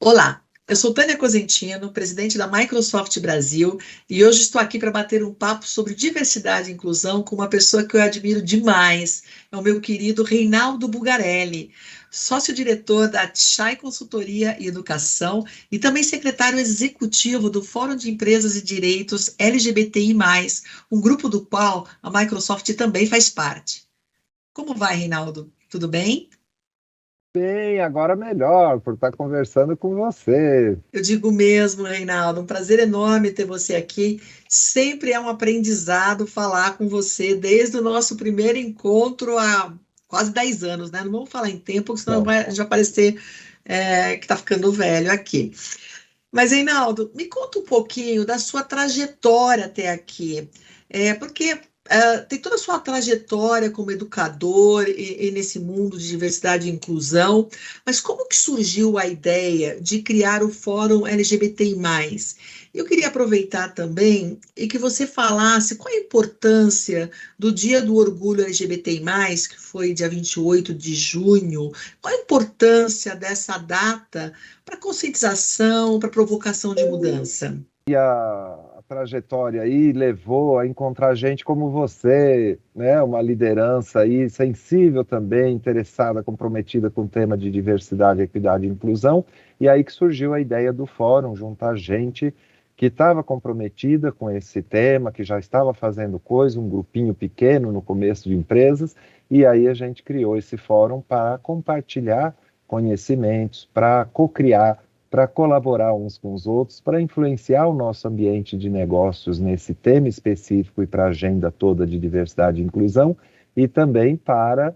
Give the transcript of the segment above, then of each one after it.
Olá, eu sou Tânia Cosentino, presidente da Microsoft Brasil, e hoje estou aqui para bater um papo sobre diversidade e inclusão com uma pessoa que eu admiro demais, é o meu querido Reinaldo Bugarelli, sócio-diretor da Tchai Consultoria e Educação e também secretário executivo do Fórum de Empresas e Direitos LGBTI+, um grupo do qual a Microsoft também faz parte. Como vai, Reinaldo? Tudo bem? Bem, agora melhor, por estar conversando com você. Eu digo mesmo, Reinaldo, um prazer enorme ter você aqui. Sempre é um aprendizado falar com você desde o nosso primeiro encontro há quase 10 anos, né? Não vamos falar em tempo, porque senão Então, vai já parecer que está ficando velho aqui. Mas, Reinaldo, me conta um pouquinho da sua trajetória até aqui, porque tem toda a sua trajetória como educador e nesse mundo de diversidade e inclusão, mas como que surgiu a ideia de criar o Fórum LGBTI+. Eu queria aproveitar também e que você falasse qual a importância do Dia do Orgulho LGBTI+, que foi dia 28 de junho, qual a importância dessa data para conscientização, para provocação de mudança. a trajetória aí levou a encontrar gente como você, né? Uma liderança aí sensível também, interessada, comprometida com o tema de diversidade, equidade e inclusão. E aí que surgiu a ideia do fórum, juntar gente que estava comprometida com esse tema, que já estava fazendo coisa, um grupinho pequeno no começo de empresas, e aí a gente criou esse fórum para compartilhar conhecimentos, para co-criar, para colaborar uns com os outros, para influenciar o nosso ambiente de negócios nesse tema específico e para a agenda toda de diversidade e inclusão, e também para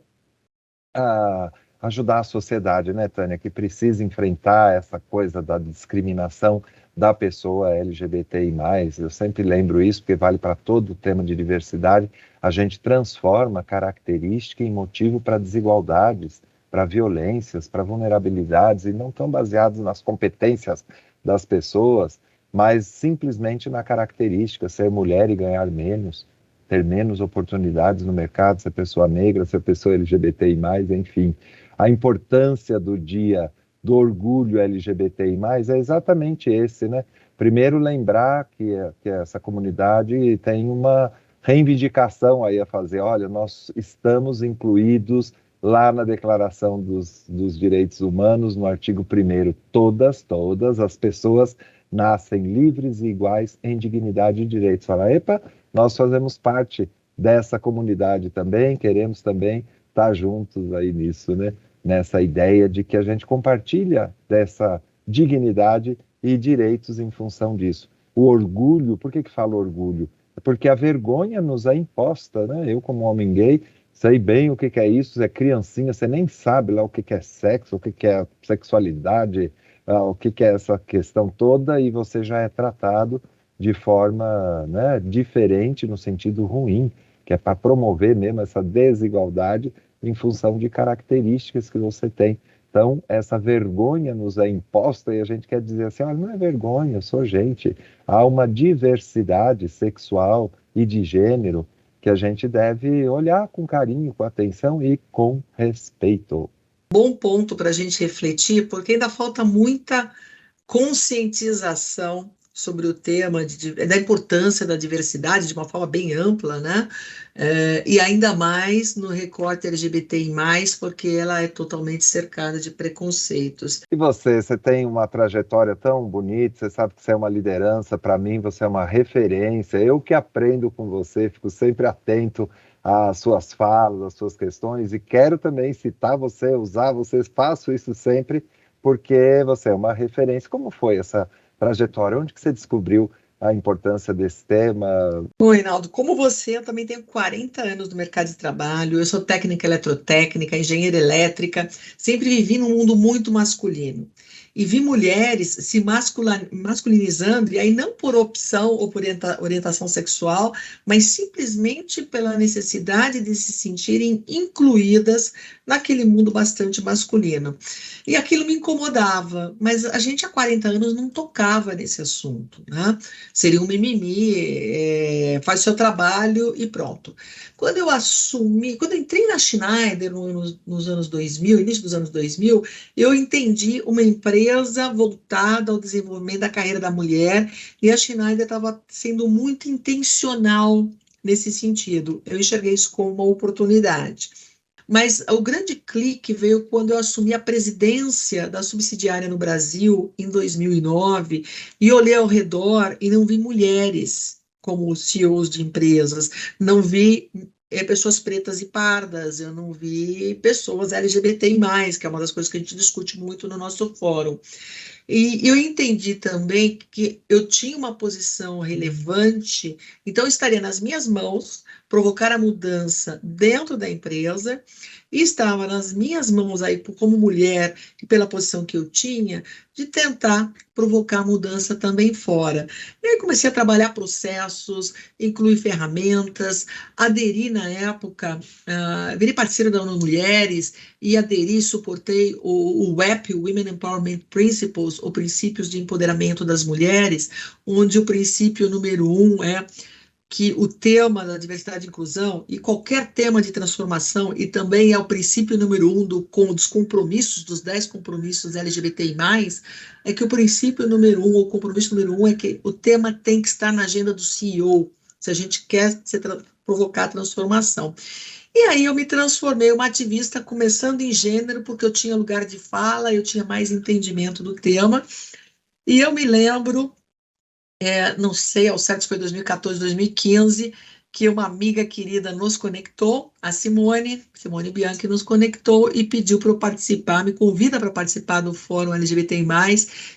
ajudar a sociedade, né, Tânia, que precisa enfrentar essa coisa da discriminação da pessoa LGBTI+. Eu sempre lembro isso, porque vale para todo o tema de diversidade. A gente transforma característica em motivo para desigualdades, para violências, para vulnerabilidades, e não tão baseados nas competências das pessoas, mas simplesmente na característica, ser mulher e ganhar menos, ter menos oportunidades no mercado, ser pessoa negra, ser pessoa LGBTI+, enfim. A importância do dia do orgulho LGBTI+, é exatamente esse, né? Primeiro, lembrar que essa comunidade tem uma reivindicação aí a fazer. Olha, nós estamos incluídos lá na Declaração dos Direitos Humanos, no artigo 1º, todas as pessoas nascem livres e iguais em dignidade e direitos. Fala, epa, nós fazemos parte dessa comunidade também, queremos também estar juntos aí nisso, né? Nessa ideia de que a gente compartilha dessa dignidade e direitos em função disso. O orgulho, por que falo orgulho? Porque a vergonha nos é imposta, né? Eu, como homem gay, sei bem o que é isso, é criancinha, você nem sabe lá o que é sexo, o que é sexualidade, o que é essa questão toda, e você já é tratado de forma, né, diferente no sentido ruim, que é para promover mesmo essa desigualdade em função de características que você tem. Então, essa vergonha nos é imposta e a gente quer dizer assim, olha, não é vergonha, eu sou gente. Há uma diversidade sexual e de gênero que a gente deve olhar com carinho, com atenção e com respeito. Bom ponto para a gente refletir, porque ainda falta muita conscientização sobre o tema da importância da diversidade de uma forma bem ampla, né? E ainda mais no recorte LGBTI+, porque ela é totalmente cercada de preconceitos. E você tem uma trajetória tão bonita, você sabe que você é uma liderança, para mim você é uma referência, eu que aprendo com você, fico sempre atento às suas falas, às suas questões, e quero também citar você, usar você, faço isso sempre, porque você é uma referência. Como foi essa trajetória? Onde que você descobriu a importância desse tema? Bom, Reinaldo, como você, eu também tenho 40 anos no mercado de trabalho, eu sou técnica eletrotécnica, engenheira elétrica, sempre vivi num mundo muito masculino. E vi mulheres se masculinizando, e aí não por opção ou por orientação sexual, mas simplesmente pela necessidade de se sentirem incluídas naquele mundo bastante masculino. E aquilo me incomodava, mas a gente há 40 anos não tocava nesse assunto, né? Seria um mimimi, faz seu trabalho e pronto. Quando eu entrei na Schneider nos anos 2000, início dos anos 2000, eu entendi uma empresa empresa voltada ao desenvolvimento da carreira da mulher, e a Schneider estava sendo muito intencional nesse sentido. Eu enxerguei isso como uma oportunidade. Mas o grande clique veio quando eu assumi a presidência da subsidiária no Brasil, em 2009, e olhei ao redor e não vi mulheres como CEOs de empresas, não vi pessoas pretas e pardas, eu não vi pessoas LGBTI+, que é uma das coisas que a gente discute muito no nosso fórum. E eu entendi também que eu tinha uma posição relevante, então estaria nas minhas mãos provocar a mudança dentro da empresa, e estava nas minhas mãos aí, como mulher, e pela posição que eu tinha, de tentar provocar mudança também fora. E aí comecei a trabalhar processos, incluir ferramentas, aderi na época, virei parceira da ONU Mulheres, e aderi, suportei o WEP, Women Empowerment Principles, ou Princípios de Empoderamento das Mulheres, onde o princípio número 1 é que o tema da diversidade e inclusão, e qualquer tema de transformação, e também é o princípio número 1 dos compromissos, dos 10 compromissos LGBTI+, é que o princípio número 1, ou o compromisso número 1, é que o tema tem que estar na agenda do CEO, se a gente quer provocar transformação. E aí eu me transformei uma ativista, começando em gênero, porque eu tinha lugar de fala, eu tinha mais entendimento do tema, e eu me lembro, não sei ao certo se foi 2014, 2015, que uma amiga querida nos conectou, a Simone Bianchi nos conectou e pediu para eu participar, me convida para participar do Fórum LGBTI+,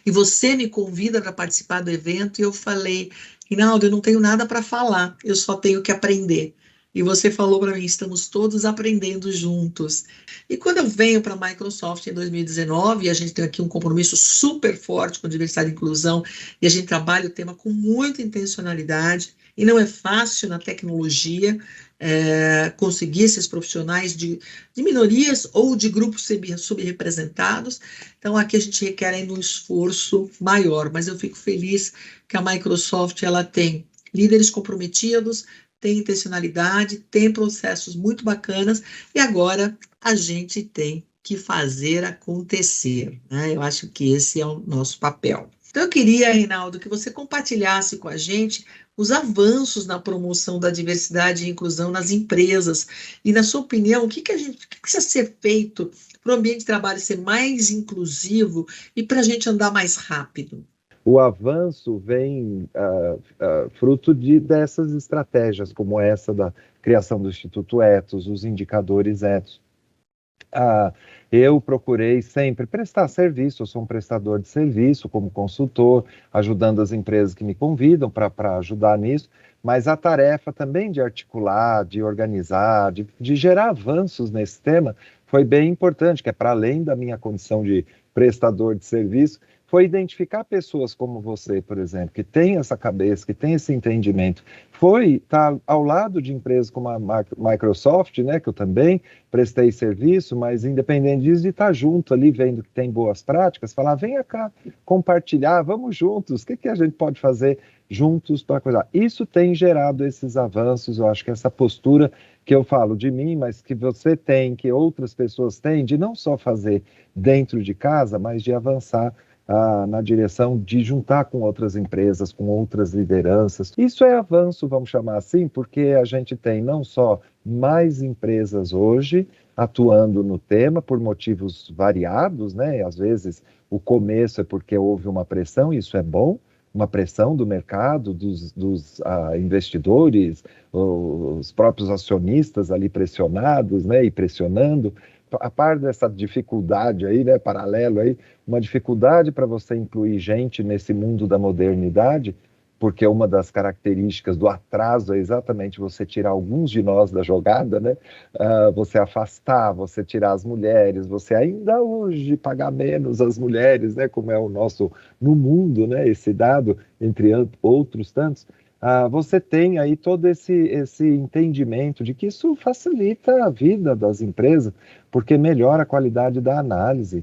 e você me convida para participar do evento, e eu falei, Rinaldo, eu não tenho nada para falar, eu só tenho que aprender. E você falou para mim, estamos todos aprendendo juntos. E quando eu venho para a Microsoft em 2019, e a gente tem aqui um compromisso super forte com diversidade e inclusão, e a gente trabalha o tema com muita intencionalidade, e não é fácil na tecnologia conseguir esses profissionais de minorias ou de grupos subrepresentados. Então, aqui a gente requer ainda um esforço maior, mas eu fico feliz que a Microsoft ela tem líderes comprometidos, tem intencionalidade, tem processos muito bacanas, e agora a gente tem que fazer acontecer, né? Eu acho que esse é o nosso papel. Então, eu queria, Reinaldo, que você compartilhasse com a gente os avanços na promoção da diversidade e inclusão nas empresas. E, na sua opinião, o que precisa ser feito para o ambiente de trabalho ser mais inclusivo e para a gente andar mais rápido? O avanço vem fruto dessas estratégias, como essa da criação do Instituto Ethos, os indicadores Ethos. Eu procurei sempre prestar serviço, eu sou um prestador de serviço como consultor, ajudando as empresas que me convidam para ajudar nisso, mas a tarefa também de articular, de organizar, de gerar avanços nesse tema foi bem importante, que é para além da minha condição de prestador de serviço, foi identificar pessoas como você, por exemplo, que tem essa cabeça, que tem esse entendimento, foi estar ao lado de empresas como a Microsoft, né, que eu também prestei serviço, mas independente disso, de estar junto ali, vendo que tem boas práticas, falar, venha cá, compartilhar, vamos juntos, o que a gente pode fazer juntos para cuidar? Isso tem gerado esses avanços, eu acho que essa postura que eu falo de mim, mas que você tem, que outras pessoas têm, de não só fazer dentro de casa, mas de avançar na direção de juntar com outras empresas, com outras lideranças. Isso é avanço, vamos chamar assim, porque a gente tem não só mais empresas hoje atuando no tema por motivos variados, né? Às vezes o começo é porque houve uma pressão, isso é bom, uma pressão do mercado, dos investidores, os próprios acionistas ali pressionados, né? E pressionando. A par dessa dificuldade aí, né, paralelo aí, uma dificuldade para você incluir gente nesse mundo da modernidade, porque uma das características do atraso é exatamente você tirar alguns de nós da jogada, né? Você afastar, você tirar as mulheres, você ainda hoje pagar menos as mulheres, né? Como é o nosso, no mundo, né? Esse dado, entre outros tantos. Você tem aí todo esse entendimento de que isso facilita a vida das empresas, porque melhora a qualidade da análise,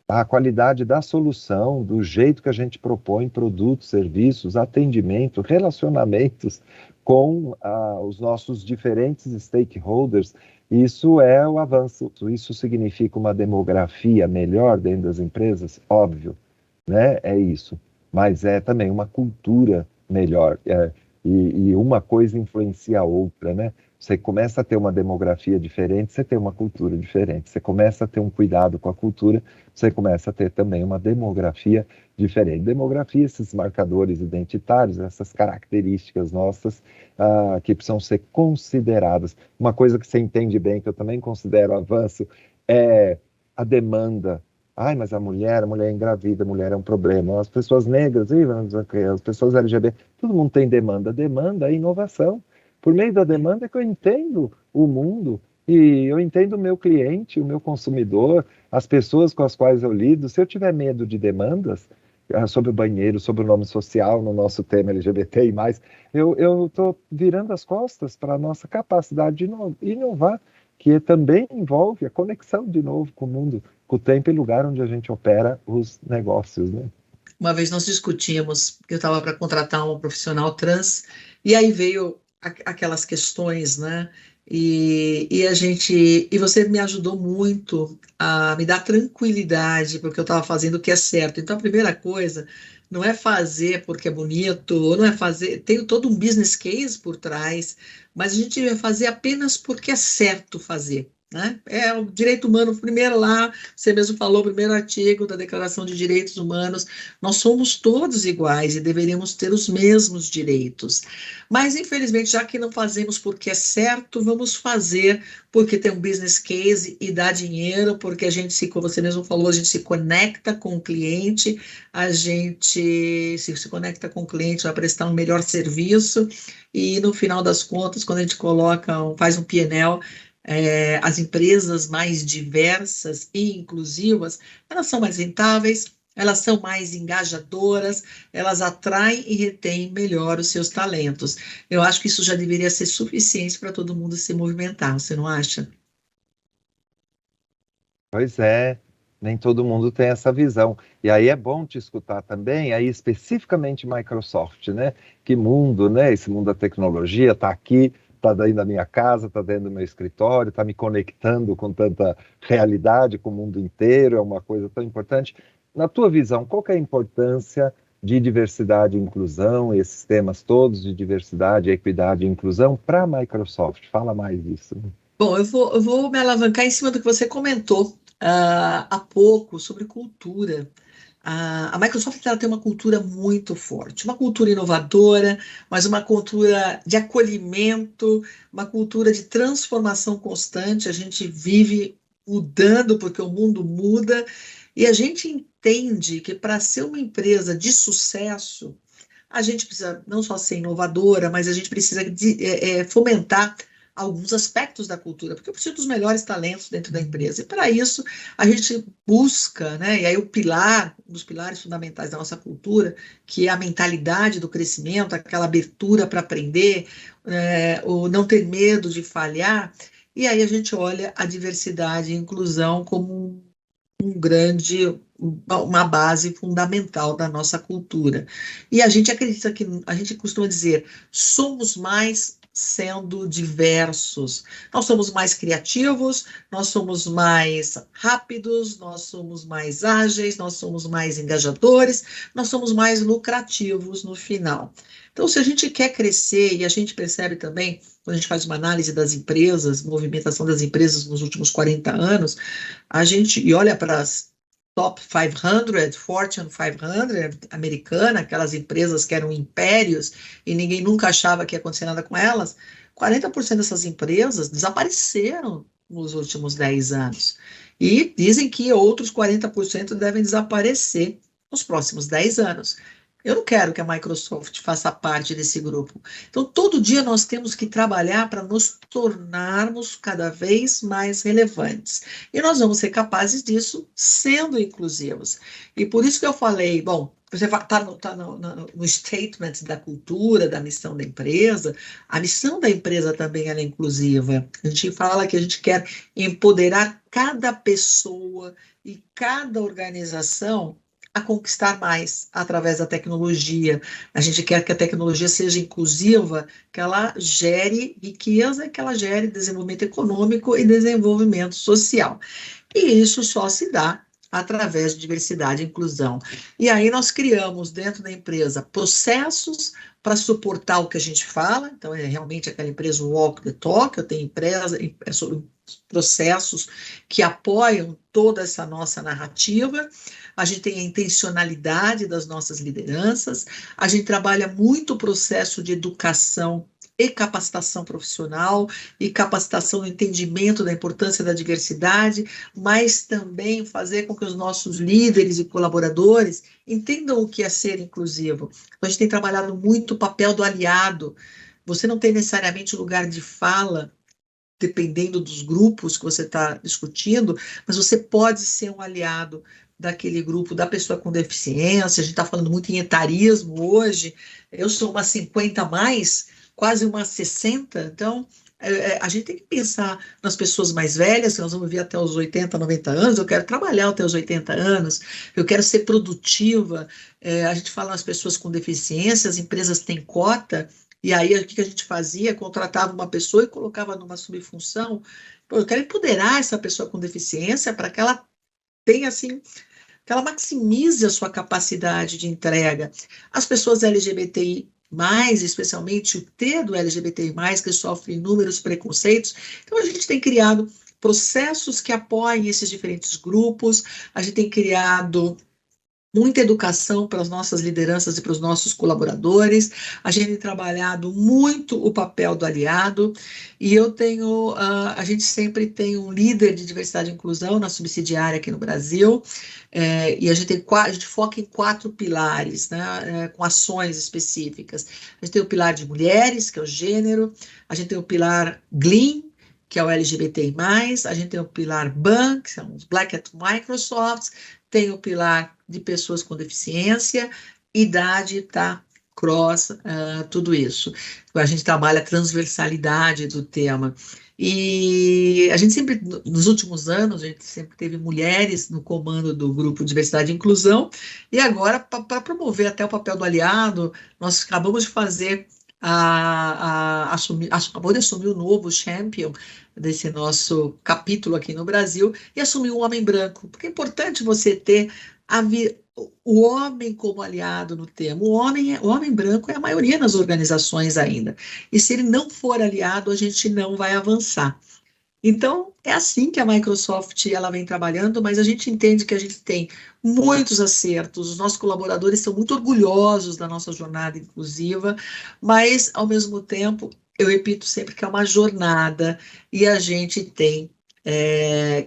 a qualidade da solução, do jeito que a gente propõe produtos, serviços, atendimento, relacionamentos com os nossos diferentes stakeholders. Isso é o avanço. Isso significa uma demografia melhor dentro das empresas? Óbvio. né? É isso. Mas é também uma cultura melhor. E uma coisa influencia a outra, né? Você começa a ter uma demografia diferente, você tem uma cultura diferente. Você começa a ter um cuidado com a cultura, você começa a ter também uma demografia diferente. Demografia, esses marcadores identitários, essas características nossas que precisam ser consideradas. Uma coisa que você entende bem, que eu também considero avanço, é a demanda. Ai, mas a mulher engravida, a mulher é um problema. As pessoas negras, as pessoas LGBT, todo mundo tem demanda. Demanda é inovação. Por meio da demanda é que eu entendo o mundo e eu entendo o meu cliente, o meu consumidor, as pessoas com as quais eu lido. Se eu tiver medo de demandas sobre o banheiro, sobre o nome social, no nosso tema LGBT e mais, eu estou virando as costas para a nossa capacidade de inovar, que também envolve a conexão de novo com o mundo, com o tempo e lugar onde a gente opera os negócios, né? Uma vez nós discutimos que eu estava para contratar um profissional trans, e aí veio aquelas questões, né? E você me ajudou muito a me dar tranquilidade, porque eu estava fazendo o que é certo. Então, a primeira coisa não é fazer porque é bonito, ou não é fazer, tem todo um business case por trás, mas a gente vai fazer apenas porque é certo fazer. Né? É o direito humano, primeiro lá, você mesmo falou, o primeiro artigo da Declaração de Direitos Humanos, nós somos todos iguais e deveríamos ter os mesmos direitos. Mas, infelizmente, já que não fazemos porque é certo, vamos fazer porque tem um business case e dá dinheiro, porque a gente se, como você mesmo falou, a gente se conecta com o cliente, a gente se conecta com o cliente para prestar um melhor serviço e, no final das contas, quando a gente faz um PNL, as empresas mais diversas e inclusivas, elas são mais rentáveis, elas são mais engajadoras, elas atraem e retêm melhor os seus talentos. Eu acho que isso já deveria ser suficiente para todo mundo se movimentar, você não acha? Pois é, nem todo mundo tem essa visão. E aí é bom te escutar também, aí especificamente Microsoft, né? Que mundo, né? Esse mundo da tecnologia está aqui, está dentro da minha casa, está dentro do meu escritório, está me conectando com tanta realidade, com o mundo inteiro, é uma coisa tão importante. Na tua visão, qual que é a importância de diversidade e inclusão, esses temas todos de diversidade, equidade e inclusão para a Microsoft? Fala mais disso. Bom, eu vou me alavancar em cima do que você comentou há pouco sobre cultura. A Microsoft ela tem uma cultura muito forte, uma cultura inovadora, mas uma cultura de acolhimento, uma cultura de transformação constante. A gente vive mudando porque o mundo muda e a gente entende que para ser uma empresa de sucesso, a gente precisa não só ser inovadora, mas a gente precisa fomentar alguns aspectos da cultura, porque eu preciso dos melhores talentos dentro da empresa. E para isso, a gente busca, né? E aí um dos pilares fundamentais da nossa cultura, que é a mentalidade do crescimento, aquela abertura para aprender, o não ter medo de falhar. E aí a gente olha a diversidade e inclusão como uma base fundamental da nossa cultura. E a gente acredita a gente costuma dizer, somos mais sendo diversos. Nós somos mais criativos, nós somos mais rápidos, nós somos mais ágeis, nós somos mais engajadores, nós somos mais lucrativos no final. Então, se a gente quer crescer, e a gente percebe também, quando a gente faz uma análise das empresas, movimentação das empresas nos últimos 40 anos, e olha para as Top 500, Fortune 500 americana, aquelas empresas que eram impérios e ninguém nunca achava que ia acontecer nada com elas, 40% dessas empresas desapareceram nos últimos 10 anos. E dizem que outros 40% devem desaparecer nos próximos 10 anos. Eu não quero que a Microsoft faça parte desse grupo. Então, todo dia nós temos que trabalhar para nos tornarmos cada vez mais relevantes. E nós vamos ser capazes disso sendo inclusivos. E por isso que eu falei, bom, você está no statement da cultura, da missão da empresa. A missão da empresa também é inclusiva. A gente fala que a gente quer empoderar cada pessoa e cada organização a conquistar mais através da tecnologia. A gente quer que a tecnologia seja inclusiva, que ela gere riqueza, que ela gere desenvolvimento econômico e desenvolvimento social. E isso só se dá através de diversidade e inclusão. E aí nós criamos dentro da empresa processos para suportar o que a gente fala, então é realmente aquela empresa walk the talk, eu tenho processos que apoiam toda essa nossa narrativa, a gente tem a intencionalidade das nossas lideranças, a gente trabalha muito o processo de educação e capacitação profissional e capacitação no entendimento da importância da diversidade, mas também fazer com que os nossos líderes e colaboradores entendam o que é ser inclusivo. Então, a gente tem trabalhado muito o papel do aliado. Você não tem necessariamente lugar de fala, dependendo dos grupos que você está discutindo, mas você pode ser um aliado daquele grupo, da pessoa com deficiência. A gente está falando muito em etarismo hoje, eu sou uma 50 a mais, quase uma 60, então a gente tem que pensar nas pessoas mais velhas, que nós vamos ver até os 80, 90 anos, eu quero trabalhar até os 80 anos, eu quero ser produtiva, a gente fala nas pessoas com deficiência, as empresas têm cota, e aí o que a gente fazia? Contratava uma pessoa e colocava numa subfunção. Pô, eu quero empoderar essa pessoa com deficiência para que ela tenha, assim, que ela maximize a sua capacidade de entrega. As pessoas LGBTI+, especialmente o T do LGBTI+, que sofre inúmeros preconceitos. Então, a gente tem criado processos que apoiem esses diferentes grupos, a gente tem criado muita educação para as nossas lideranças e para os nossos colaboradores, a gente tem trabalhado muito o papel do aliado, e a gente sempre tem um líder de diversidade e inclusão na subsidiária aqui no Brasil, e a gente foca em 4 pilares, né, com ações específicas. A gente tem o pilar de mulheres, que é o gênero, a gente tem o pilar GLIM, que é o LGBTI+, a gente tem o pilar BAN, que são os Black at Microsoft, tem o pilar de pessoas com deficiência, idade, tá, cross, tudo isso. A gente trabalha a transversalidade do tema. E a gente sempre, nos últimos anos, a gente sempre teve mulheres no comando do grupo Diversidade e Inclusão, e agora, para promover até o papel do aliado, nós acabamos de fazer acabou de assumir o novo champion desse nosso capítulo aqui no Brasil e assumiu um homem branco, porque é importante você ter o homem como aliado no tema. O homem branco é a maioria nas organizações ainda, e se ele não for aliado, a gente não vai avançar. Então, é assim que a Microsoft ela vem trabalhando, mas a gente entende que a gente tem muitos acertos, os nossos colaboradores são muito orgulhosos da nossa jornada inclusiva, mas, ao mesmo tempo, eu repito sempre que é uma jornada e a gente tem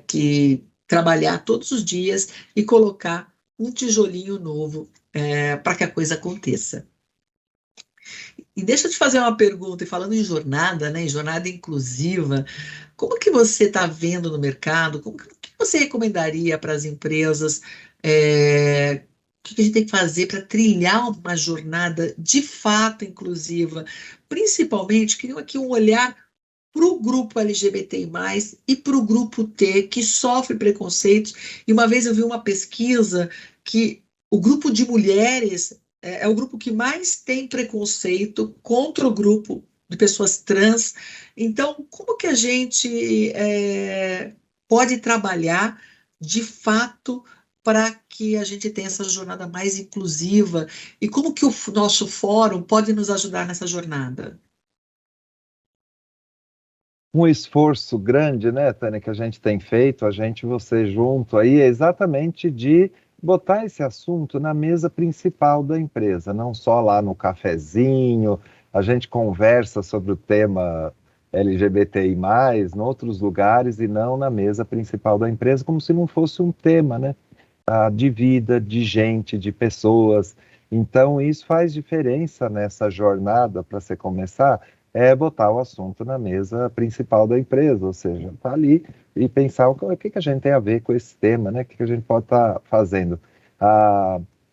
que trabalhar todos os dias e colocar um tijolinho novo para que a coisa aconteça. E deixa eu te fazer uma pergunta, e falando em jornada, né, em jornada inclusiva, como que você está vendo no mercado, o que você recomendaria para as empresas, o que a gente tem que fazer para trilhar uma jornada de fato inclusiva, principalmente, queria aqui um olhar para o grupo LGBTI+, e para o grupo T, que sofre preconceitos, e uma vez eu vi uma pesquisa que o grupo de mulheres é o grupo que mais tem preconceito contra o grupo de pessoas trans. Então, como que a gente pode trabalhar, de fato, para que a gente tenha essa jornada mais inclusiva? E como que o nosso fórum pode nos ajudar nessa jornada? Um esforço grande, né, Tânia, que a gente tem feito, você junto aí, é exatamente de botar esse assunto na mesa principal da empresa, não só lá no cafezinho, a gente conversa sobre o tema LGBTI+, em outros lugares, e não na mesa principal da empresa, como se não fosse um tema, né, de vida, de gente, de pessoas. Então, isso faz diferença nessa jornada, para você começar, botar o assunto na mesa principal da empresa, ou seja, tá ali e pensar o que a gente tem a ver com esse tema, né? O que a gente pode estar fazendo.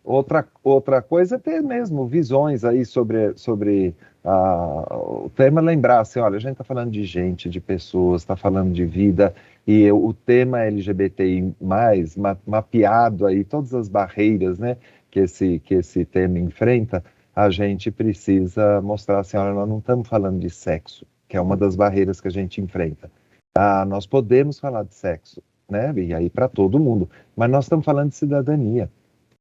Outra coisa é ter mesmo visões aí sobre o tema, lembrar assim, olha, a gente está falando de gente, de pessoas, está falando de vida, e o tema LGBTI+, mapeado aí, todas as barreiras, né, que esse tema enfrenta, a gente precisa mostrar assim, olha, nós não estamos falando de sexo, que é uma das barreiras que a gente enfrenta. Nós podemos falar de sexo, né? E aí para todo mundo. Mas nós estamos falando de cidadania.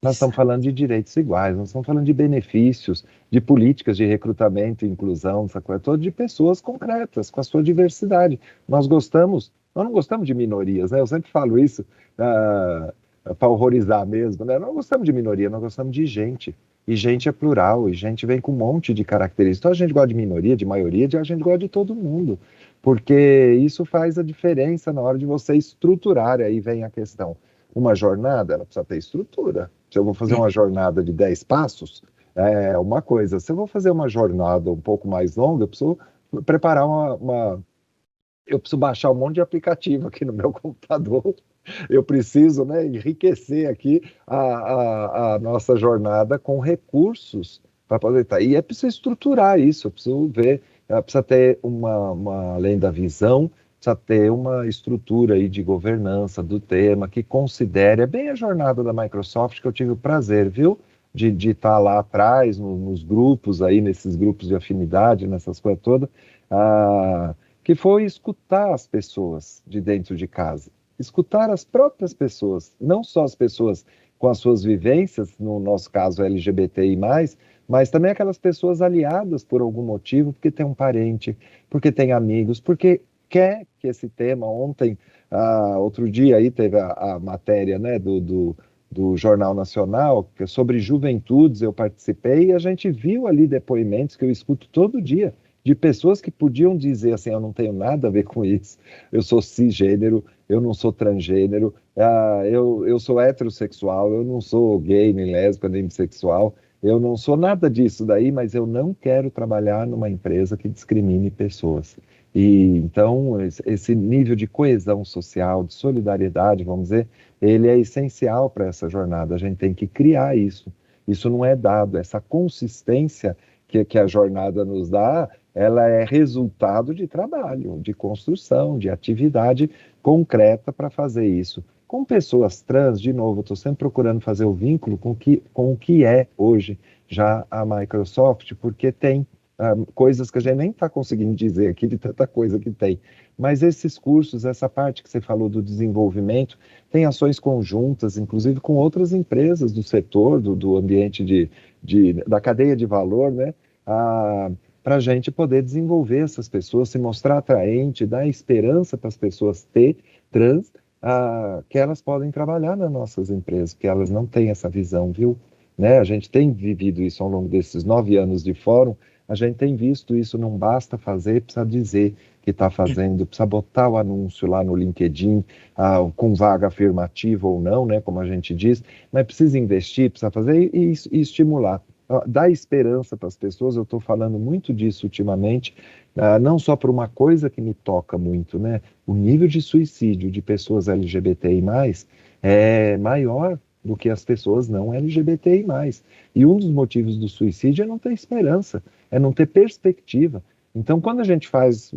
Nós estamos falando de direitos iguais, nós estamos falando de benefícios, de políticas de recrutamento e inclusão, essa coisa toda, de pessoas concretas, com a sua diversidade. Nós não gostamos de minorias, né? Eu sempre falo isso para horrorizar mesmo, né? Nós não gostamos de minoria, nós gostamos de gente. E gente é plural, e gente vem com um monte de características. Então a gente gosta de minoria, de maioria, a gente gosta de todo mundo. Porque isso faz a diferença na hora de você estruturar, aí vem a questão. Uma jornada, ela precisa ter estrutura. Se eu vou fazer uma jornada de 10 passos, é uma coisa. Se eu vou fazer uma jornada um pouco mais longa, eu preciso preparar eu preciso baixar um monte de aplicativo aqui no meu computador. Eu preciso, né, enriquecer aqui a nossa jornada com recursos para poder estar. E é preciso estruturar isso, eu preciso ver, precisa ter além da visão, precisa ter uma estrutura aí de governança do tema que considere, é bem a jornada da Microsoft que eu tive o prazer, viu, de estar lá atrás, nos grupos aí, nesses grupos de afinidade, nessas coisas todas, que foi escutar as pessoas de dentro de casa, escutar as próprias pessoas, não só as pessoas com as suas vivências, no nosso caso LGBTI+, mas também aquelas pessoas aliadas por algum motivo, porque tem um parente, porque tem amigos, porque quer que esse tema, outro dia aí teve a matéria, né, do Jornal Nacional, que é sobre juventudes, eu participei, e a gente viu ali depoimentos que eu escuto todo dia, de pessoas que podiam dizer assim, eu não tenho nada a ver com isso, eu sou cisgênero, eu não sou transgênero, eu sou heterossexual, eu não sou gay, nem lésbica, nem bissexual, eu não sou nada disso daí, mas eu não quero trabalhar numa empresa que discrimine pessoas. E então, esse nível de coesão social, de solidariedade, vamos dizer, ele é essencial para essa jornada. A gente tem que criar isso. Isso não é dado. Essa consistência que a jornada nos dá, ela é resultado de trabalho, de construção, de atividade concreta para fazer isso. Com pessoas trans, de novo, eu estou sempre procurando fazer o vínculo com o que é hoje já a Microsoft, porque tem coisas que a gente nem está conseguindo dizer aqui, de tanta coisa que tem. Mas esses cursos, essa parte que você falou do desenvolvimento, tem ações conjuntas, inclusive com outras empresas do setor, do ambiente da cadeia de valor, né? Para a gente poder desenvolver essas pessoas, se mostrar atraente, dar esperança para as pessoas trans, que elas podem trabalhar nas nossas empresas, porque elas não têm essa visão, viu? Né? A gente tem vivido isso ao longo desses 9 anos de fórum, a gente tem visto isso, não basta fazer, precisa dizer que está fazendo, precisa botar o anúncio lá no LinkedIn, com vaga afirmativa ou não, né, como a gente diz, mas precisa investir, precisa fazer e estimular. Dar esperança para as pessoas, eu estou falando muito disso ultimamente, não só por uma coisa que me toca muito, né? O nível de suicídio de pessoas LGBTI+, é maior do que as pessoas não LGBTI+. E um dos motivos do suicídio é não ter esperança, é não ter perspectiva. Então, quando a gente faz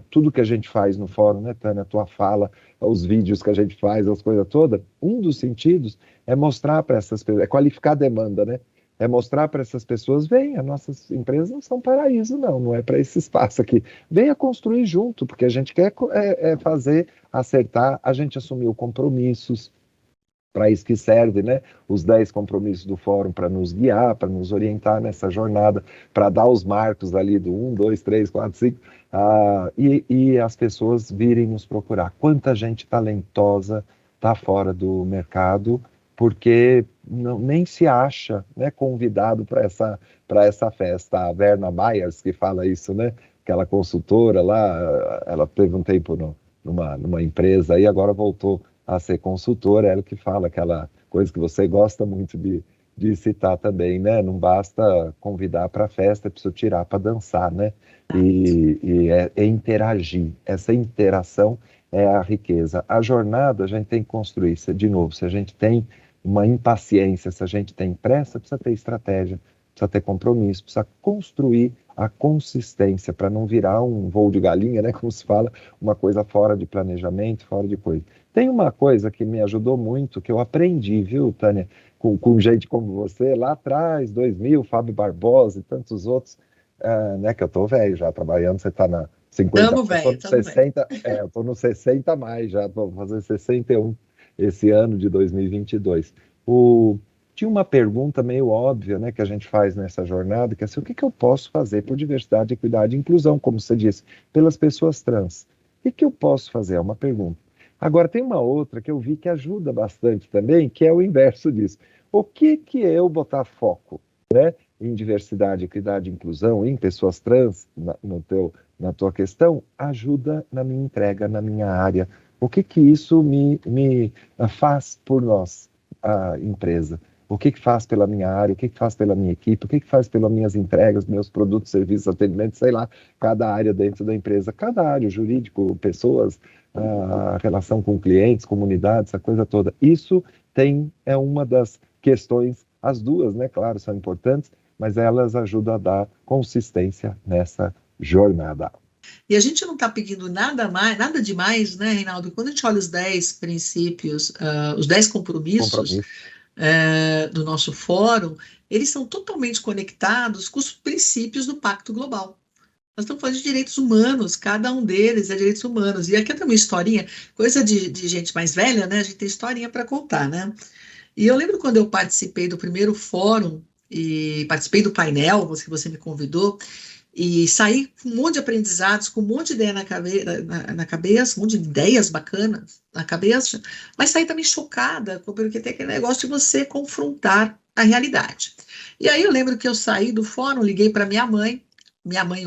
tudo que a gente faz no fórum, né, Tânia, a tua fala, os vídeos que a gente faz, as coisas todas, um dos sentidos é mostrar para essas pessoas, é qualificar a demanda, né? É mostrar para essas pessoas, venha, nossas empresas não são paraíso, não é para esse espaço aqui. Venha construir junto, porque a gente quer fazer, acertar, a gente assumiu compromissos, para isso que serve, né? Os 10 compromissos do fórum para nos guiar, para nos orientar nessa jornada, para dar os marcos ali do 1, 2, 3, 4, 5, e as pessoas virem nos procurar. Quanta gente talentosa está fora do mercado, porque nem se acha, né, convidado para essa festa. A Verna Myers, que fala isso, né? Aquela consultora lá, ela teve um tempo numa empresa e agora voltou a ser consultora, ela que fala aquela coisa que você gosta muito de citar também, né? Não basta convidar para a festa, é preciso tirar para dançar, né? E é interagir. Essa interação é a riqueza. A jornada a gente tem que construir, de novo, se a gente tem uma impaciência, se a gente tem pressa, precisa ter estratégia, precisa ter compromisso, precisa construir a consistência para não virar um voo de galinha, né? Como se fala, uma coisa fora de planejamento, fora de coisa. Tem uma coisa que me ajudou muito, que eu aprendi, viu, Tânia, com gente como você, lá atrás, 2000, Fábio Barbosa e tantos outros, né, que eu estou velho já trabalhando, você 50. Tamo Eu tô velho, no tamo velho. 60, eu tô no 60 a mais já, vou fazer 61 esse ano de 2022. Tinha uma pergunta meio óbvia, né, que a gente faz nessa jornada, que é assim, o que que eu posso fazer por diversidade, equidade e inclusão, como você disse, pelas pessoas trans? O que que eu posso fazer? É uma pergunta. Agora, tem uma outra que eu vi que ajuda bastante também, que é o inverso disso. O que que eu botar foco, né, em diversidade, equidade e inclusão, em pessoas trans, na tua questão, ajuda na minha entrega, na minha área. O que que isso me faz por nós, a empresa? O que que faz pela minha área? O que que faz pela minha equipe? O que que faz pelas minhas entregas, meus produtos, serviços, atendimentos, sei lá, cada área dentro da empresa, cada área, o jurídico, pessoas, a relação com clientes, comunidades, essa coisa toda. Isso é uma das questões, as duas, né, claro, são importantes, mas elas ajudam a dar consistência nessa jornada. E a gente não está pedindo nada mais, nada demais, né, Reinaldo? Quando a gente olha os 10 princípios, os 10 compromissos Compromisso. do nosso fórum, eles são totalmente conectados com os princípios do Pacto Global. Nós estamos falando de direitos humanos, cada um deles é direitos humanos. E aqui tem uma historinha, coisa de gente mais velha, né? A gente tem historinha para contar, né? E eu lembro quando eu participei do primeiro fórum e participei do painel, que você me convidou, e saí com um monte de aprendizados, com um monte de ideia na cabeça, um monte de ideias bacanas na cabeça, mas saí também chocada, porque tem aquele negócio de você confrontar a realidade. E aí eu lembro que eu saí do fórum, liguei para minha mãe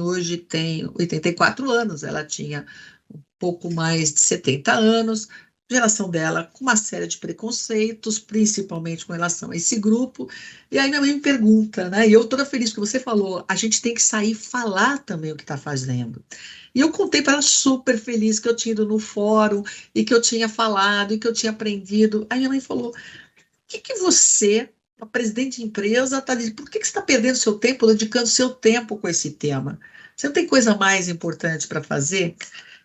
hoje tem 84 anos, ela tinha um pouco mais de 70 anos, geração dela com uma série de preconceitos, principalmente com relação a esse grupo. E aí minha mãe me pergunta, né? E eu toda feliz que você falou, a gente tem que sair e falar também o que está fazendo. E eu contei para ela super feliz que eu tinha ido no fórum e que eu tinha falado e que eu tinha aprendido. Aí minha mãe falou: o que que você, a presidente de empresa, está dizendo? Por que que você está perdendo seu tempo, dedicando seu tempo com esse tema? Você não tem coisa mais importante para fazer?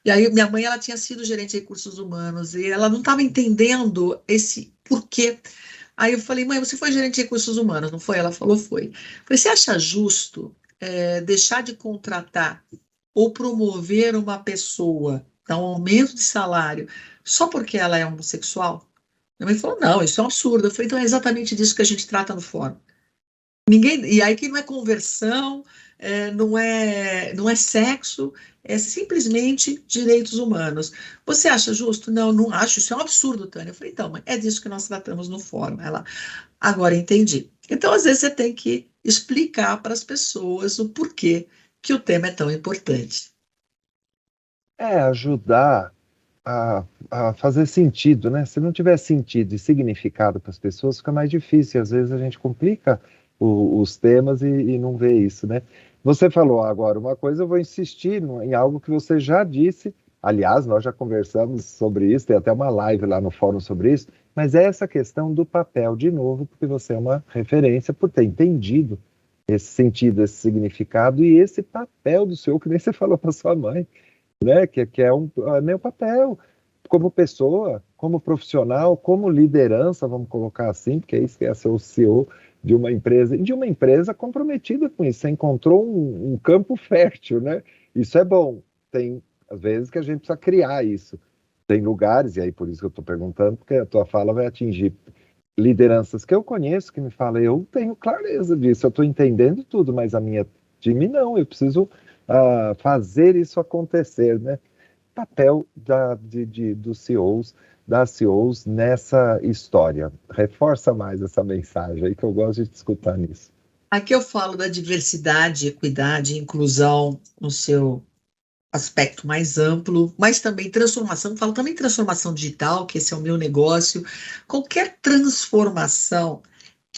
E aí, minha mãe, ela tinha sido gerente de recursos humanos e ela não estava entendendo esse porquê. Aí eu falei: mãe, você foi gerente de recursos humanos, não foi? Ela falou: foi. Eu falei: você acha justo deixar de contratar ou promover uma pessoa, dar um aumento de salário, só porque ela é homossexual? Minha mãe falou: não, isso é um absurdo. Eu falei: então é exatamente disso que a gente trata no fórum. Ninguém, e aí que não é conversão, não é sexo, é simplesmente direitos humanos. Você acha justo? Não, não acho, isso é um absurdo, Tânia. Eu falei: então, mãe, é disso que nós tratamos no fórum. Ela, agora entendi. Então, às vezes, você tem que explicar para as pessoas o porquê que o tema é tão importante. Ajudar a fazer sentido, né? Se não tiver sentido e significado para as pessoas, fica mais difícil. Às vezes a gente complica os temas e não vê isso, né? Você falou agora uma coisa, eu vou insistir em algo que você já disse. Aliás, nós já conversamos sobre isso, tem até uma live lá no fórum sobre isso, mas é essa questão do papel, de novo, porque você é uma referência por ter entendido esse sentido, esse significado e esse papel do seu, que nem você falou para sua mãe, né? Que é meu papel como pessoa, como profissional, como liderança, vamos colocar assim, porque é isso que é ser o CEO de uma empresa, e de uma empresa comprometida com isso. Você encontrou um campo fértil, né? Isso é bom. Tem, às vezes, que a gente precisa criar isso. Tem lugares, e aí por isso que eu estou perguntando, porque a tua fala vai atingir lideranças que eu conheço, que me falam: eu tenho clareza disso, eu estou entendendo tudo, mas a minha time não, eu preciso fazer isso acontecer, né? Papel dos CEOs, das CEOs nessa história. Reforça mais essa mensagem aí que eu gosto de te escutar nisso. Aqui eu falo da diversidade, equidade e inclusão no seu aspecto mais amplo, mas também transformação, falo também transformação digital, que esse é o meu negócio. Qualquer transformação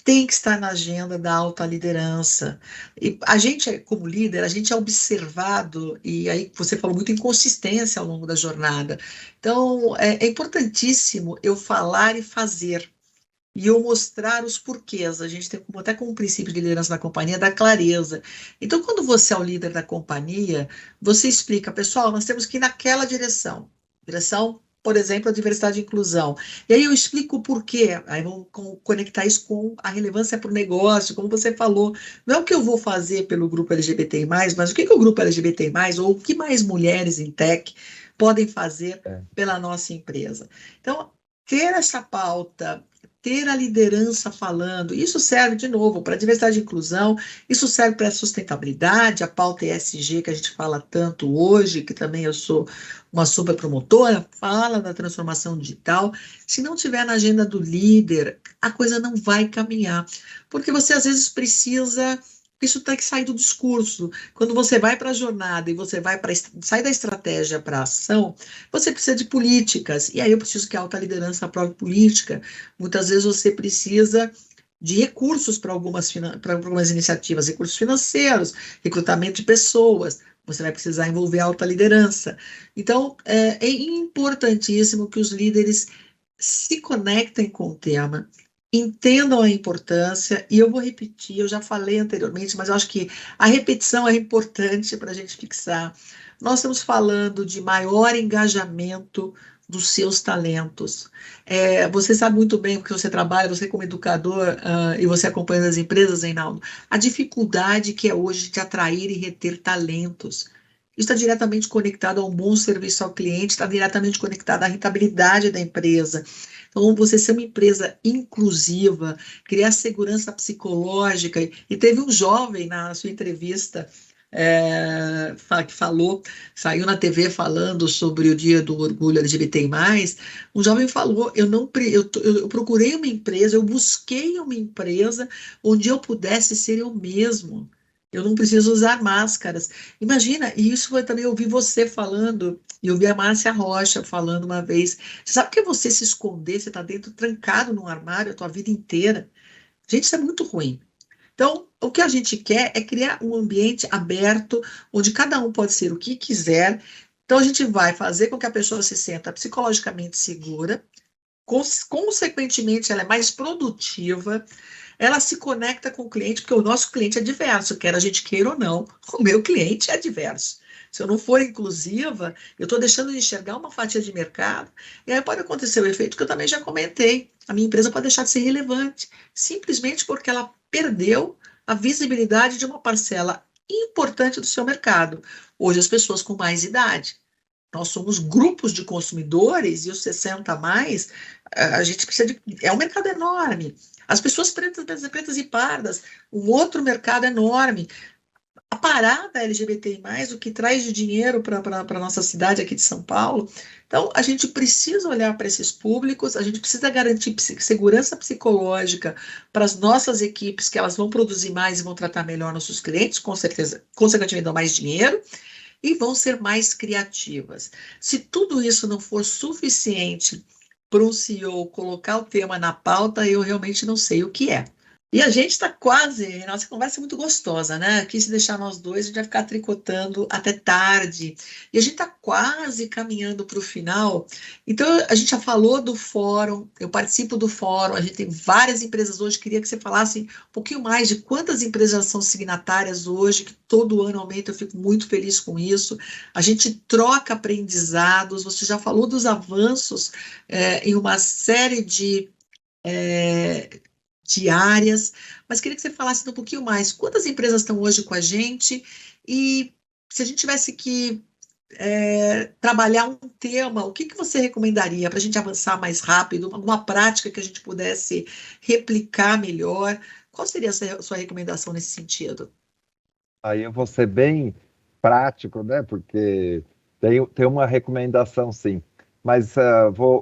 tem que estar na agenda da alta liderança. E a gente, como líder, a gente é observado, e aí você falou muito em consistência ao longo da jornada. Então, é importantíssimo eu falar e fazer. E eu mostrar os porquês. A gente tem até como princípio de liderança da companhia da clareza. Então, quando você é o líder da companhia, você explica: pessoal, nós temos que ir naquela direção. Direção por exemplo, a diversidade e inclusão. E aí eu explico o porquê. Aí vamos conectar isso com a relevância para o negócio, como você falou. Não é o que eu vou fazer pelo grupo LGBTI+, mas o que o grupo LGBTI+, ou o que mais mulheres em tech podem fazer pela nossa empresa. Então, ter essa pauta, ter a liderança falando, isso serve, de novo, para a diversidade e inclusão, isso serve para a sustentabilidade, a pauta ESG que a gente fala tanto hoje, que também eu sou uma super promotora, fala da transformação digital. Se não tiver na agenda do líder, a coisa não vai caminhar, porque você às vezes precisa. Isso tem que sair do discurso. Quando você vai para a jornada e você sai da estratégia para a ação, você precisa de políticas. E aí eu preciso que a alta liderança aprove política. Muitas vezes você precisa de recursos para algumas iniciativas, recursos financeiros, recrutamento de pessoas. Você vai precisar envolver a alta liderança. Então, é importantíssimo que os líderes se conectem com o tema, entendam a importância, e eu vou repetir, eu já falei anteriormente, mas eu acho que a repetição é importante para a gente fixar. Nós estamos falando de maior engajamento dos seus talentos. Você sabe muito bem porque você trabalha, você como educador, e você acompanha as empresas, Reinaldo, a dificuldade que é hoje de atrair e reter talentos. Isso está diretamente conectado a um bom serviço ao cliente, está diretamente conectado à rentabilidade da empresa. Então, você ser uma empresa inclusiva, criar segurança psicológica, e teve um jovem na sua entrevista que falou, saiu na TV falando sobre o Dia do Orgulho LGBTI+, um jovem falou, eu procurei uma empresa, eu busquei uma empresa onde eu pudesse ser eu mesmo. Eu não preciso usar máscaras. Imagina, e isso foi também ouvir você falando, e eu vi a Márcia Rocha falando uma vez. Você sabe que você se esconder, você está dentro, trancado num armário a tua vida inteira? Gente, isso é muito ruim. Então, o que a gente quer é criar um ambiente aberto, onde cada um pode ser o que quiser. Então, a gente vai fazer com que a pessoa se sinta psicologicamente segura, consequentemente, ela é mais produtiva, ela se conecta com o cliente, porque o nosso cliente é diverso, quer a gente queira ou não, o meu cliente é diverso. Se eu não for inclusiva, eu estou deixando de enxergar uma fatia de mercado, e aí pode acontecer o efeito que eu também já comentei, a minha empresa pode deixar de ser relevante, simplesmente porque ela perdeu a visibilidade de uma parcela importante do seu mercado. Hoje, as pessoas com mais idade. Nós somos grupos de consumidores, e os 60 a mais, a gente precisa de. É um mercado enorme. As pessoas pretas e pardas, um outro mercado enorme. A parada LGBTI+, o que traz de dinheiro para a nossa cidade aqui de São Paulo. Então, a gente precisa olhar para esses públicos, a gente precisa garantir segurança psicológica para as nossas equipes, que elas vão produzir mais e vão tratar melhor nossos clientes, com certeza, consequentemente, dão mais dinheiro, e vão ser mais criativas. Se tudo isso não for suficiente para um CEO colocar o tema na pauta, eu realmente não sei o que é. E a gente está quase, nossa conversa é muito gostosa, né? Aqui, se deixar nós dois, a gente vai ficar tricotando até tarde. E a gente está quase caminhando para o final. Então, a gente já falou do fórum, eu participo do fórum, a gente tem várias empresas hoje. Queria que você falasse um pouquinho mais de quantas empresas são signatárias hoje, que todo ano aumenta, eu fico muito feliz com isso. A gente troca aprendizados, você já falou dos avanços em uma série de áreas, mas queria que você falasse um pouquinho mais. Quantas empresas estão hoje com a gente? E se a gente tivesse que trabalhar um tema, o que você recomendaria para a gente avançar mais rápido? Alguma prática que a gente pudesse replicar melhor? Qual seria a sua recomendação nesse sentido? Aí eu vou ser bem prático, né? Porque tem uma recomendação, sim. Mas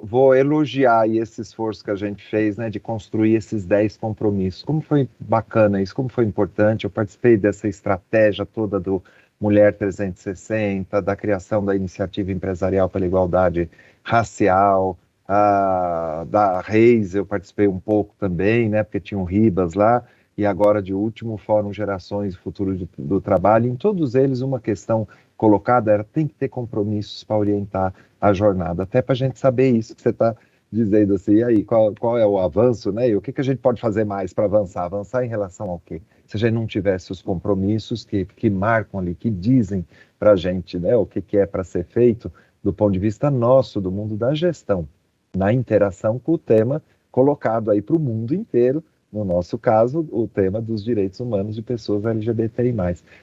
vou elogiar aí esse esforço que a gente fez, né, de construir esses 10 compromissos. Como foi bacana isso, como foi importante. Eu participei dessa estratégia toda do Mulher 360, da criação da Iniciativa Empresarial pela Igualdade Racial, da Reis, eu participei um pouco também, né, porque tinha um Ribas lá, e agora de último, o Fórum Gerações e Futuro do Trabalho. Em todos eles, uma questão colocada era: tem que ter compromissos para orientar a jornada, até para a gente saber isso que você está dizendo assim, e aí, qual é o avanço, né? E o que a gente pode fazer mais para avançar? Avançar em relação ao quê? Se a gente não tivesse os compromissos que marcam ali, que dizem para a gente, né, o que é para ser feito, do ponto de vista nosso, do mundo da gestão, na interação com o tema colocado aí para o mundo inteiro, no nosso caso, o tema dos direitos humanos de pessoas LGBTI+.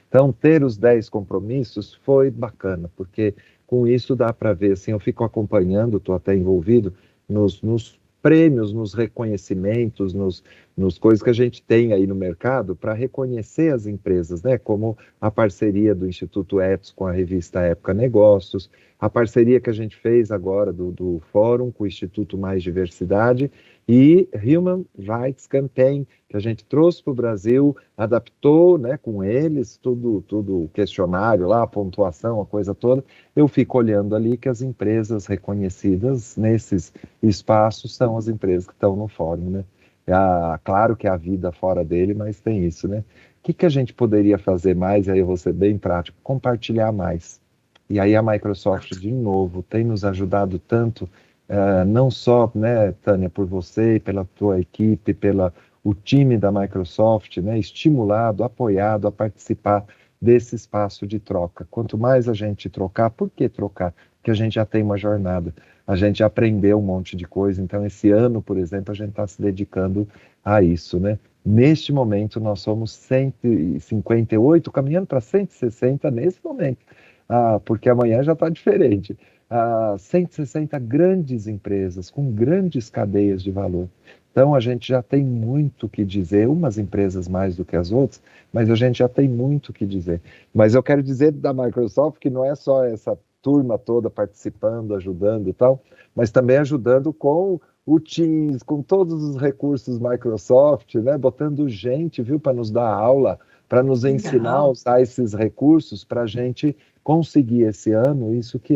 Então, ter os 10 compromissos foi bacana, porque com isso dá para ver, assim, eu fico acompanhando, estou até envolvido nos prêmios, nos reconhecimentos, nos coisas que a gente tem aí no mercado para reconhecer as empresas, né? Como a parceria do Instituto Etos com a revista Época Negócios, a parceria que a gente fez agora do Fórum com o Instituto Mais Diversidade e Human Rights Campaign, que a gente trouxe para o Brasil, adaptou, né, com eles, tudo o questionário lá, a pontuação, a coisa toda. Eu fico olhando ali que as empresas reconhecidas nesses espaços são as empresas que estão no fórum, né? Claro que há vida fora dele, mas tem isso, né? O que a gente poderia fazer mais, e aí eu vou ser bem prático, compartilhar mais. E aí a Microsoft, de novo, tem nos ajudado tanto, não só, né, Tânia, por você e pela tua equipe, o time da Microsoft, né, estimulado, apoiado a participar desse espaço de troca. Quanto mais a gente trocar, por que trocar? Porque a gente já tem uma jornada, a gente já aprendeu um monte de coisa, então esse ano, por exemplo, a gente está se dedicando a isso, né? Neste momento, nós somos 158, caminhando para 160 nesse momento, porque amanhã já está diferente. 160 grandes empresas, com grandes cadeias de valor. Então, a gente já tem muito o que dizer, umas empresas mais do que as outras, mas a gente já tem muito o que dizer. Mas eu quero dizer da Microsoft que não é só essa turma toda participando, ajudando e tal, mas também ajudando com o Teams, com todos os recursos Microsoft, né, botando gente, viu, para nos dar aula, para nos ensinar a usar esses recursos para a gente conseguir esse ano isso que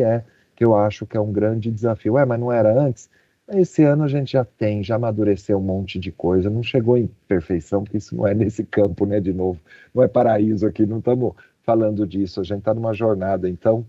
eu acho que é um grande desafio. Mas não era antes? Esse ano a gente já amadureceu um monte de coisa, não chegou em perfeição, porque isso não é nesse campo, né, de novo, não é paraíso aqui, não estamos falando disso, a gente está numa jornada, então,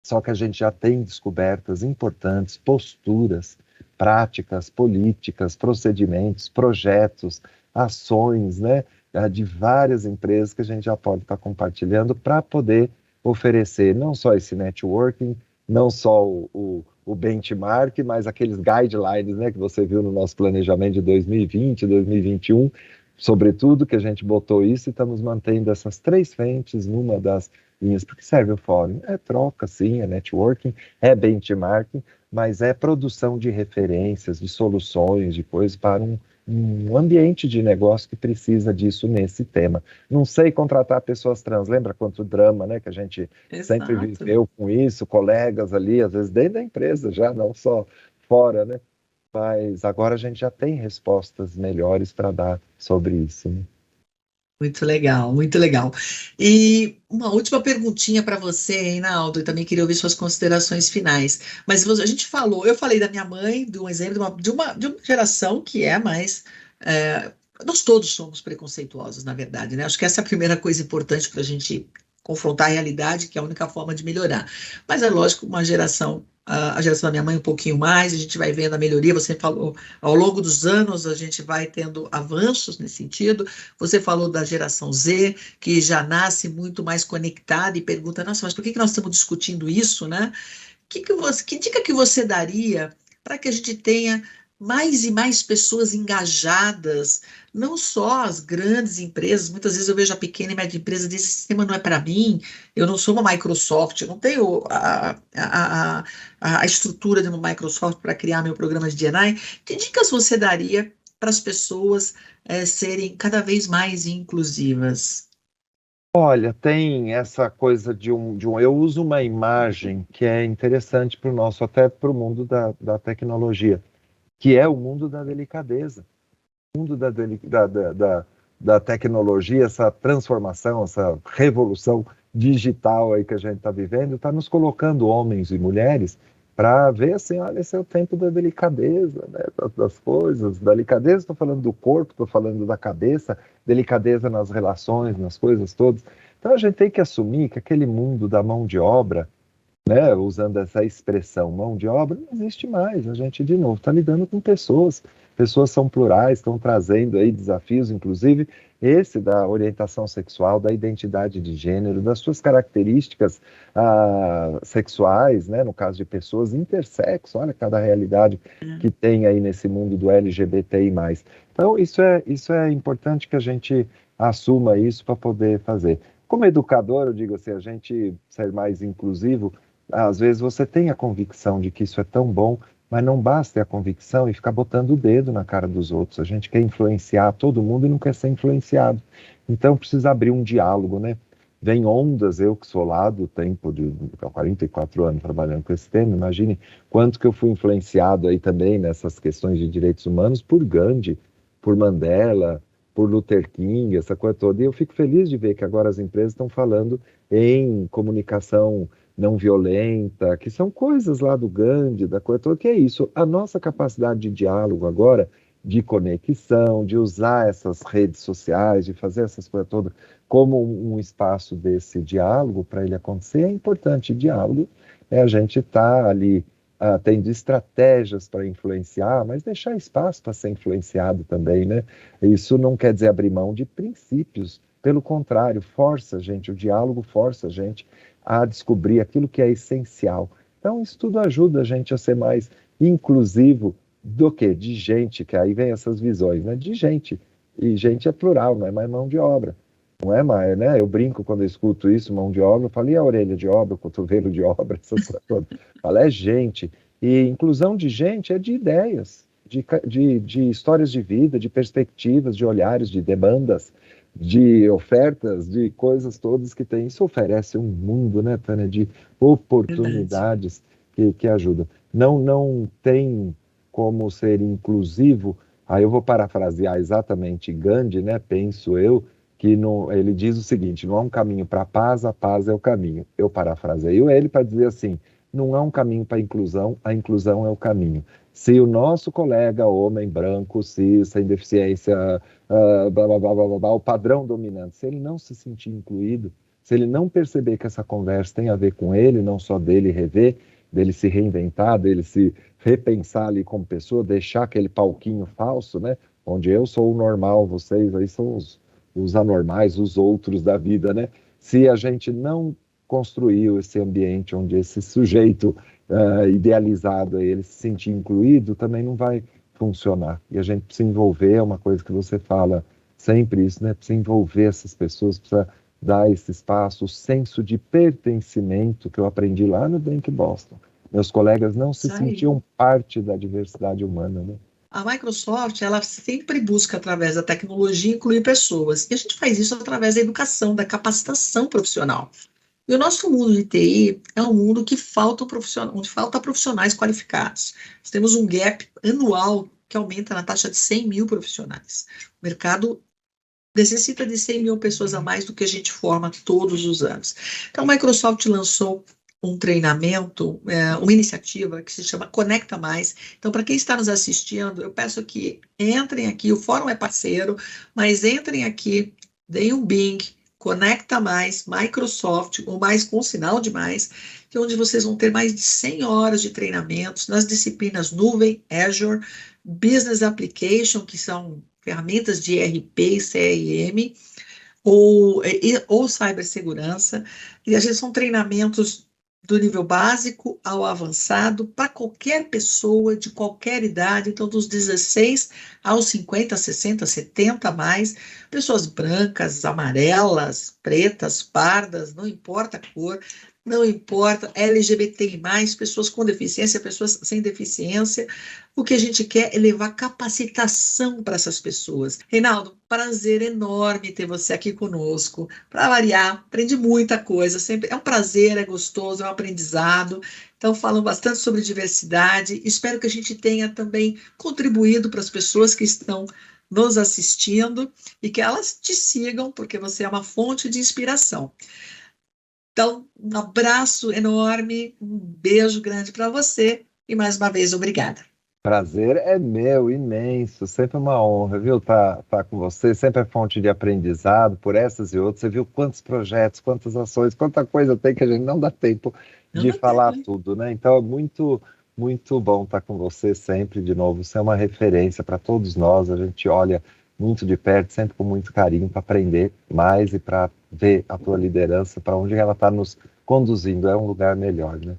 só que a gente já tem descobertas importantes, posturas, práticas, políticas, procedimentos, projetos, ações, né, de várias empresas que a gente já pode estar compartilhando para poder oferecer não só esse networking, não só o benchmark, mas aqueles guidelines, né, que você viu no nosso planejamento de 2020, 2021, sobretudo que a gente botou isso e estamos mantendo essas 3 frentes numa das linhas, porque serve o fórum. É troca, sim, é networking, é benchmarking, mas é produção de referências, de soluções, de coisas para um ambiente de negócio que precisa disso nesse tema. Não sei contratar pessoas trans, lembra quanto drama, né, que a gente sempre viveu com isso, colegas ali, às vezes dentro da empresa já, não só fora, né? Mas agora a gente já tem respostas melhores para dar sobre isso, né? Muito legal, muito legal. E uma última perguntinha para você, hein, Naldo? Eu também queria ouvir suas considerações finais. Mas a gente falou, eu falei da minha mãe, de um exemplo de uma geração que é mais. Nós todos somos preconceituosos, na verdade, né? Acho que essa é a primeira coisa importante para a gente confrontar a realidade, que é a única forma de melhorar. Mas é lógico, uma geração. A geração da minha mãe um pouquinho mais, a gente vai vendo a melhoria, você falou, ao longo dos anos a gente vai tendo avanços nesse sentido. Você falou da geração Z, que já nasce muito mais conectada e pergunta, nossa, mas por que nós estamos discutindo isso, né? Que dica que você daria para que a gente tenha mais e mais pessoas engajadas, não só as grandes empresas, muitas vezes eu vejo a pequena e média empresa diz, esse sistema não é para mim, eu não sou uma Microsoft, eu não tenho a estrutura de uma Microsoft para criar meu programa de D&I. Que dicas você daria para as pessoas serem cada vez mais inclusivas? Olha, tem essa coisa eu uso uma imagem que é interessante para o nosso, até para o mundo da tecnologia, que é o mundo da delicadeza. O mundo da tecnologia, essa transformação, essa revolução digital aí que a gente está vivendo, está nos colocando, homens e mulheres, para ver assim, olha, esse é o tempo da delicadeza, né, das coisas. Delicadeza, estou falando do corpo, estou falando da cabeça, delicadeza nas relações, nas coisas todas. Então a gente tem que assumir que aquele mundo da mão de obra, né, usando essa expressão mão de obra, não existe mais. A gente, de novo, está lidando com pessoas. Pessoas são plurais, estão trazendo aí desafios, inclusive esse da orientação sexual, da identidade de gênero, das suas características sexuais, né, no caso de pessoas intersexo, olha cada realidade que tem aí nesse mundo do LGBTI+. Então, isso é importante que a gente assuma isso para poder fazer. Como educador, eu digo assim, a gente ser mais inclusivo, às vezes você tem a convicção de que isso é tão bom, mas não basta a convicção e ficar botando o dedo na cara dos outros. A gente quer influenciar todo mundo e não quer ser influenciado. Então precisa abrir um diálogo, né? Vem ondas, eu que sou lá do tempo de 44 anos trabalhando com esse tema, imagine quanto que eu fui influenciado aí também nessas questões de direitos humanos por Gandhi, por Mandela, por Luther King, essa coisa toda. E eu fico feliz de ver que agora as empresas estão falando em comunicação não violenta, que são coisas lá do Gandhi, da coisa toda, que é isso. A nossa capacidade de diálogo agora, de conexão, de usar essas redes sociais, de fazer essas coisas todas como um espaço desse diálogo para ele acontecer, é importante. Diálogo é a gente estar ali tendo estratégias para influenciar, mas deixar espaço para ser influenciado também, né? Isso não quer dizer abrir mão de princípios, pelo contrário, força a gente, o diálogo força a gente a descobrir aquilo que é essencial. Então, isso tudo ajuda a gente a ser mais inclusivo do que de gente, que aí vem essas visões, né? De gente. E gente é plural, não é mais mão de obra. Não é mais, né? Eu brinco quando eu escuto isso, mão de obra, eu falo, e a orelha de obra, o cotovelo de obra, essas coisas todas. Eu falo, é gente. E inclusão de gente é de ideias, de histórias de vida, de perspectivas, de olhares, de demandas, de ofertas, de coisas todas que tem. Isso oferece um mundo, né, Tânia, de Verdade. oportunidades que ajudam. Não tem como ser inclusivo. Aí eu vou parafrasear exatamente Gandhi, né, penso eu, que não, ele diz o seguinte, não há um caminho para a paz é o caminho. Eu parafraseio ele para dizer assim, não há um caminho para a inclusão é o caminho. Se o nosso colega homem branco, cis, sem deficiência, blá, blá, blá, blá, blá, blá, o padrão dominante, se ele não se sentir incluído, se ele não perceber que essa conversa tem a ver com ele, não só dele rever, dele se reinventar, dele se repensar ali como pessoa, deixar aquele palquinho falso, né? Onde eu sou o normal, vocês aí são os anormais, os outros da vida, né? Se a gente não construiu esse ambiente onde esse sujeito idealizado, ele se sentir incluído, também não vai funcionar. E a gente precisa envolver, é uma coisa que você fala sempre isso, né? Precisa envolver essas pessoas, precisa dar esse espaço, o senso de pertencimento que eu aprendi lá no Bank Boston. Meus colegas não se Isso aí. sentiam parte da diversidade humana, né? A Microsoft, ela sempre busca, através da tecnologia, incluir pessoas. E a gente faz isso através da educação, da capacitação profissional. E o nosso mundo de TI é um mundo que onde falta profissionais qualificados. Nós temos um gap anual que aumenta na taxa de 100 mil profissionais. O mercado necessita de 100 mil pessoas a mais do que a gente forma todos os anos. Então, a Microsoft lançou um treinamento, uma iniciativa que se chama Conecta Mais. Então, para quem está nos assistindo, eu peço que entrem aqui, o fórum é parceiro, mas entrem aqui, deem um Bing, Conecta Mais, Microsoft, ou mais com sinal de mais, que é onde vocês vão ter mais de 100 horas de treinamentos nas disciplinas Nuvem, Azure, Business Application, que são ferramentas de ERP e CRM, ou cibersegurança. E às vezes são treinamentos do nível básico ao avançado, para qualquer pessoa de qualquer idade, então dos 16 aos 50, 60, 70 a mais, pessoas brancas, amarelas, pretas, pardas, não importa a cor, não importa, LGBTI+, pessoas com deficiência, pessoas sem deficiência, o que a gente quer é levar capacitação para essas pessoas. Reinaldo, prazer enorme ter você aqui conosco. Para variar, aprendi muita coisa, sempre é um prazer, é gostoso, é um aprendizado. Então, falam bastante sobre diversidade. Espero que a gente tenha também contribuído para as pessoas que estão nos assistindo e que elas te sigam, porque você é uma fonte de inspiração. Então, um abraço enorme, um beijo grande para você e mais uma vez, obrigada. Prazer é meu, imenso, sempre uma honra, viu, tá com você, sempre é fonte de aprendizado por essas e outras. Você viu quantos projetos, quantas ações, quanta coisa tem que a gente não dá tempo Não de dá tempo, falar né? tudo, né? Então é muito, muito bom estar com você sempre de novo. Você é uma referência para todos nós, a gente olha muito de perto, sempre com muito carinho para aprender mais e para ver a tua liderança, para onde ela está nos conduzindo, é um lugar melhor, né?